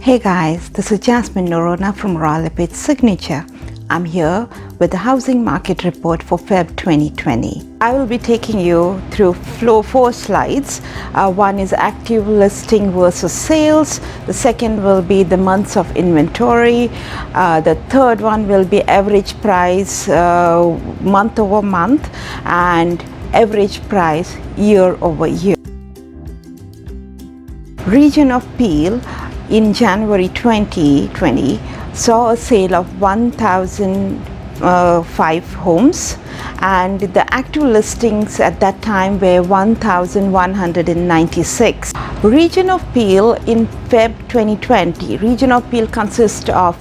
Hey guys, this is Jasmine Norona from Royal Epage Signature. I'm here with the housing market report for Feb 2020. I will be taking you through four slides. One is active listing versus sales. The second will be the months of inventory. The third one will be average price month over month and average price year over year. Region of Peel in January 2020 saw a sale of 1,005 homes, and the active listings at that time were 1,196. Region of Peel in Feb 2020, Region of Peel consists of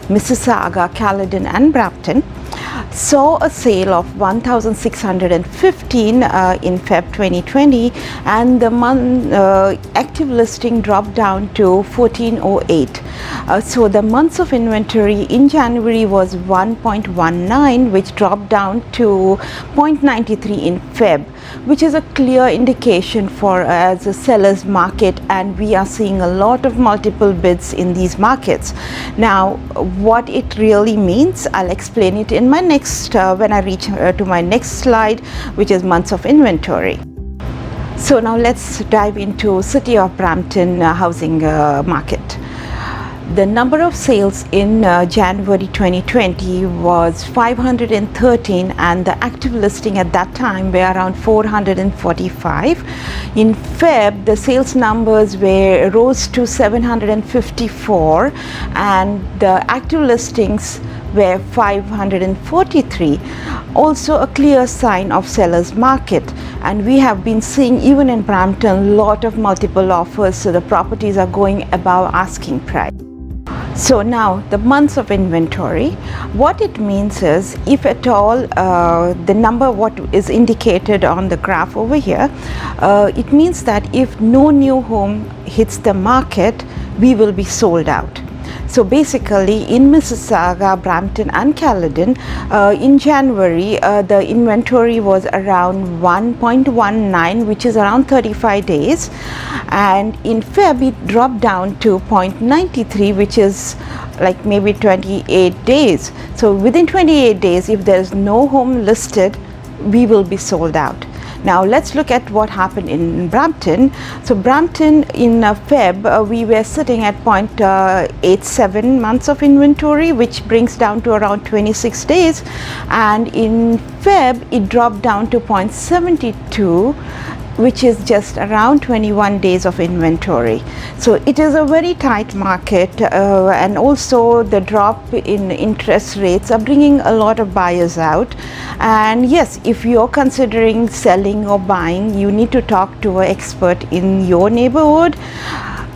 Mississauga, Caledon and Brampton, saw a sale of 1,615 in Feb 2020, and the active listing dropped down to 1,408. So the months of inventory in January was 1.19, which dropped down to 0.93 in Feb, which is a clear indication for as a seller's market, and we are seeing a lot of multiple bids in these markets. Now, what it really means, I'll explain it in my next when I reach to my next slide, which is months of inventory. So now let's dive into City of Brampton housing market. The number of sales in January 2020 was 513, and the active listing at that time were around 445. In Feb, the sales numbers rose to 754, and the active listings were 543. Also a clear sign of seller's market, and we have been seeing even in Brampton a lot of multiple offers, so the properties are going above asking price. So now the months of inventory, what it means is, if at all the number what is indicated on the graph over here, it means that if no new home hits the market, we will be sold out. So basically in Mississauga, Brampton and Caledon, in January the inventory was around 1.19, which is around 35 days, and in Feb it dropped down to 0.93, which is like maybe 28 days. So within 28 days, if there is no home listed, we will be sold out. Now let's look at what happened in Brampton. So Brampton in Feb, we were sitting at 0.87 months of inventory, which brings down to around 26 days. And in Feb, it dropped down to 0.72, which is just around 21 days of inventory. So it is a very tight market, and also the drop in interest rates are bringing a lot of buyers out. And yes, if you're considering selling or buying, you need to talk to an expert in your neighborhood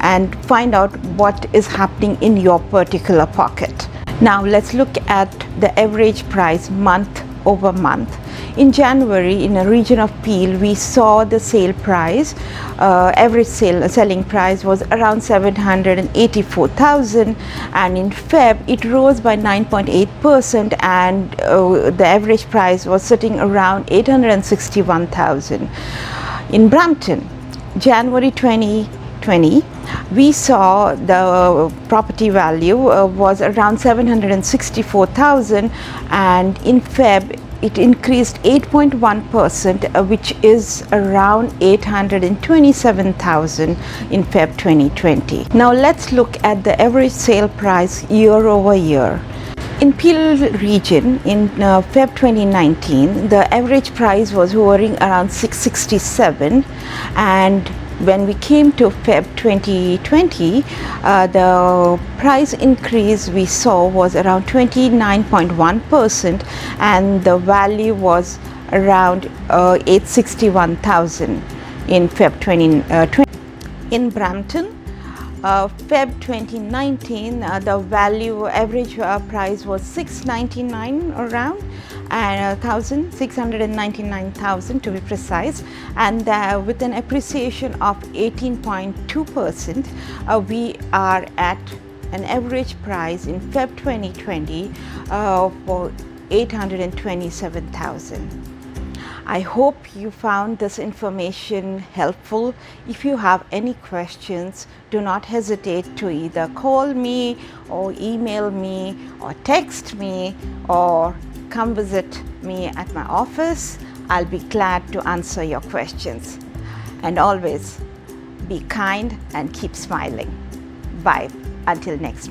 and find out what is happening in your particular pocket. Now let's look at the average price month over month. In January, in a region of Peel, we saw the sale price, average selling price was around 784,000, and in Feb it rose by 9.8%, and the average price was sitting around 861,000. In Brampton, January 2020, we saw the property value was around 764,000, and in Feb it increased 8.1%, which is around 827,000 in Feb 2020. Now let's look at the average sale price year over year. In Peel region in Feb 2019, the average price was hovering around 667, and when we came to Feb 2020, the price increase we saw was around 29.1%, and the value was around 861,000 in Feb 2020. In Brampton, Feb 2019, the value average price was 699 around, and 699,000 to be precise, and with an appreciation of 18.2%, we are at an average price in Feb 2020 for 827,000. I hope you found this information helpful. If you have any questions, do not hesitate to either call me or email me or text me or come visit me at my office. I'll be glad to answer your questions. And always be kind and keep smiling. Bye until next.